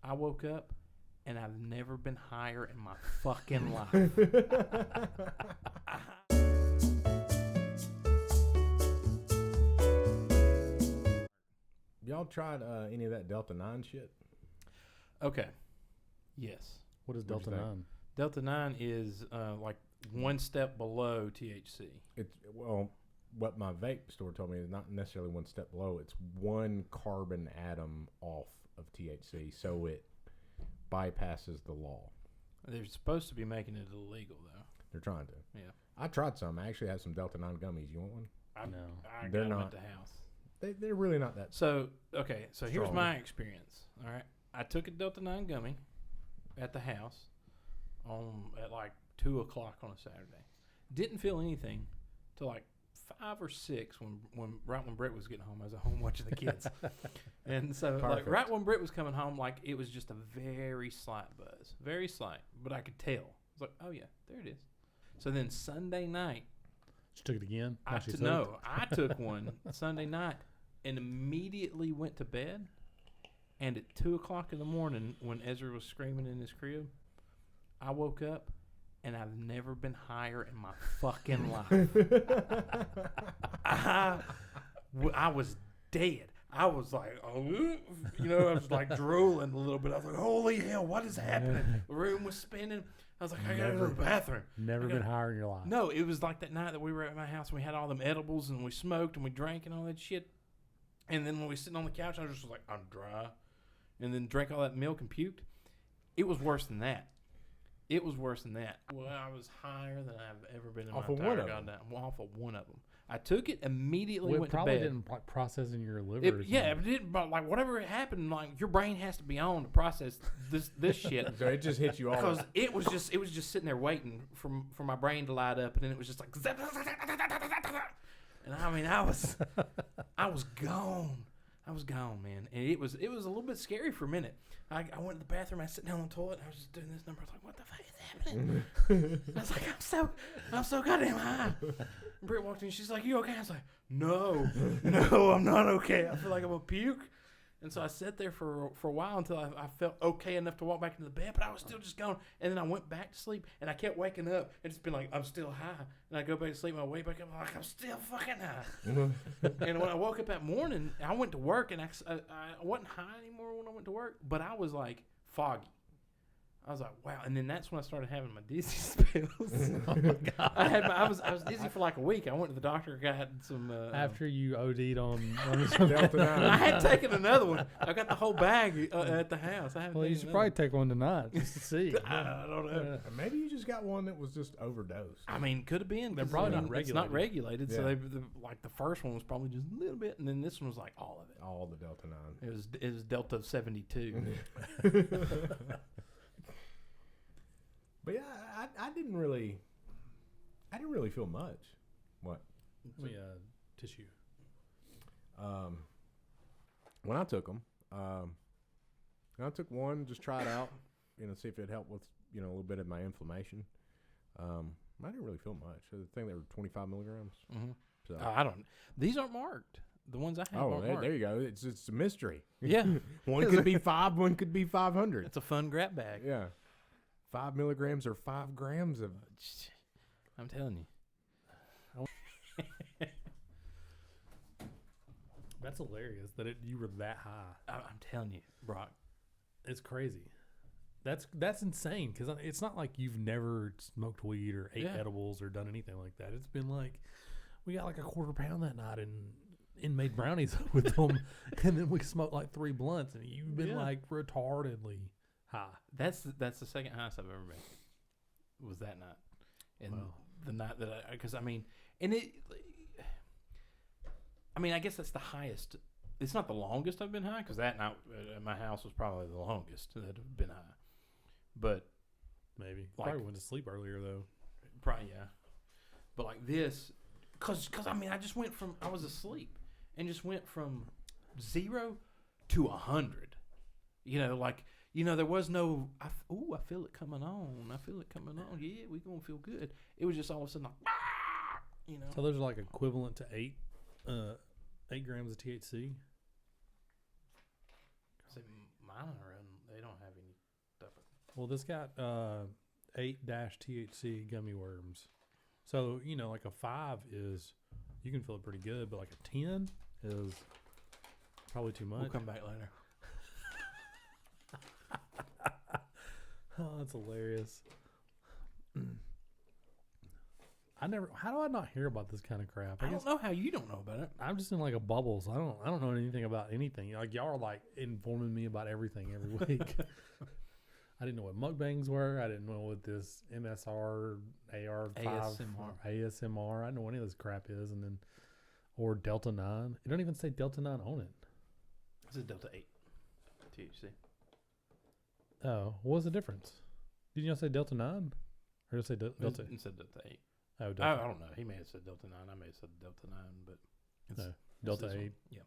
I woke up and I've never been higher in my fucking life. Y'all tried any of that Delta 9 shit? Okay. Yes. What is What'd Delta you think? 9? Delta 9 is like one step below THC. Well, what my vape store told me is not necessarily one step below. It's one carbon atom off of THC, so it bypasses the law. They're supposed to be making it illegal, though. They're trying to. Yeah. I tried some. I actually have some Delta 9 gummies. You want one? No. I They're got them not. at the house. They're really not that. So, okay. So here's Strong. my experience. All right. I took a Delta 9 gummy at the house at like 2 o'clock on a Saturday. Didn't feel anything till like 5 or 6 right when Brett was getting home. I was at home watching the kids. And so like Perfect. right when Brett was coming home, like it was just a very slight buzz. Very slight. But I could tell. I was like, oh yeah, there it is. So then Sunday night, She took it again? I took one Sunday night and immediately went to bed. And at 2 o'clock in the morning, when Ezra was screaming in his crib, I woke up and I've never been higher in my fucking life. I was dead. I was like, oh, I was like drooling a little bit. I was like, holy hell, what is happening? The room was spinning. I was like, I gotta go to the bathroom. Never been higher in your life. No, it was like that night that we were at my house and we had all them edibles and we smoked and we drank and all that shit. And then when we sitting on the couch, I was just like, I'm dry. And then drank all that milk and puked. It was worse than that. It was worse than that. Well, I was higher than I've ever been in Off my of entire one of goddamn. them? Well, off of one of them. I took it immediately. Well, it went to probably bed. didn't process in your liver. It didn't. But like whatever happened, like your brain has to be on to process this shit. So it just hit you all. Because it was just sitting there waiting for my brain to light up, and then it was just like, and I mean, I was gone. I was gone, man, and it was a little bit scary for a minute. I went to the bathroom, I sat down on the toilet, and I was just doing this number. I was like, what the fuck is happening? I was like, I'm so goddamn high. And Britt walked in, she's like, you okay? I was like, no, I'm not okay. I feel like I'm gonna puke. And so I sat there for a while until I felt okay enough to walk back into the bed, but I was still just going. And then I went back to sleep, and I kept waking up and just been like, I'm still high. And I go back to sleep, and I wake back up, like, I'm still fucking high. And when I woke up that morning, I went to work, and I wasn't high anymore when I went to work, but I was like foggy. I was like, wow. And then that's when I started having my dizzy spells. Oh my God. I was dizzy for like a week. I went to the doctor, got some. After you OD'd on Delta 9. I had taken another one. I got the whole bag at the house. I haven't Well, you taken should another probably take one tonight just to see. I don't know. Maybe you just got one that was just overdosed. I mean, could have been. They're 'cause, probably I mean, not It's not regulated. regulated, so Yeah. like the first one was probably just a little bit, and then this one was like all of it. All the Delta 9. It was Delta 72. But yeah, I didn't really feel much. What? Let me tissue. When I took them, I took one, just try it out, see if it helped with, a little bit of my inflammation. I didn't really feel much. I think they were 25 milligrams. Mm-hmm. So. I don't. These aren't marked. The ones I have aren't marked. There you go. It's a mystery. Yeah. One could be 5, one could be 500. It's a fun grab bag. Yeah. 5 milligrams or 5 grams of. I'm telling you. That's hilarious that you were that high. I'm telling you, Brock. It's crazy. That's insane because it's not like you've never smoked weed or ate edibles or done anything like that. It's been like we got like a quarter pound that night and made brownies with them, and then we smoked like 3 blunts, and you've been like retardedly high. That's the second highest I've ever been. Was that night, and the night that I guess that's the highest. It's not the longest I've been high because that night at my house was probably the longest that I've been high. But Maybe like, probably went to sleep earlier though. Probably But like this, cause I was asleep and just went from 0 to 100. There was no. I feel it coming on. I feel it coming on. Yeah, we gonna feel good. It was just all of a sudden like, So those are like equivalent to 8 grams of THC. See, mine are. They don't Well, this got 8-THC gummy worms. So, like a 5 is, you can feel it pretty good, but like a 10 is probably too much. We'll come back later. Oh, that's hilarious. How do I not hear about this kind of crap? I don't know how you don't know about it. I'm just in like a bubble, so I don't know anything about anything. Like y'all are like informing me about everything every week. I didn't know what mukbangs were. I didn't know what this MSR, AR5, ASMR. I didn't know what any of this crap is, or Delta 9. It don't even say Delta 9 on it. This is Delta 8 THC. Oh, what was the difference? Did you not say Delta 9? Or did it say Delta? It said Delta 8. Oh, I Delta. don't know. He may have said Delta 9. I may have said Delta 9, but it's No, Delta this 8. one. Yeah.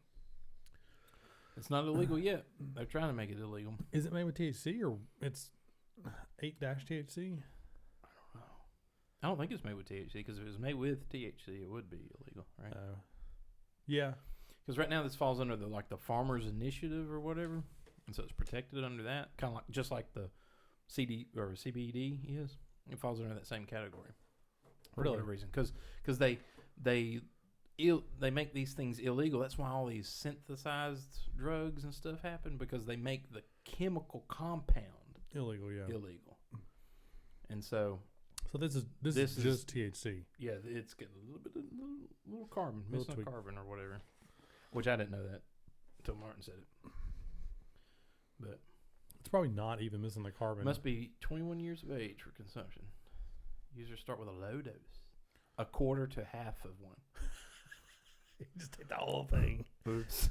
It's not illegal yet. They're trying to make it illegal. Is it made with THC or it's 8-THC? I don't think it's made with THC, because if it was made with THC, it would be illegal, right? Yeah. Because right now this falls under the Farmers Initiative or whatever, and so it's protected under that, kind of like just like the CD or CBD is. It falls under that same category for whatever reason, because they make these things illegal. That's why all these synthesized drugs and stuff happen, because they make the chemical compound Illegal, yeah. illegal, and so this is just THC. yeah, it's getting a little bit of little carbon, Little missing a tweak. carbon or whatever, which I didn't know that until Martin said it. But It's probably not even missing the carbon. must be 21 years of age for consumption. Users start with a low dose, a quarter to half of one. You just take the whole thing. Oops.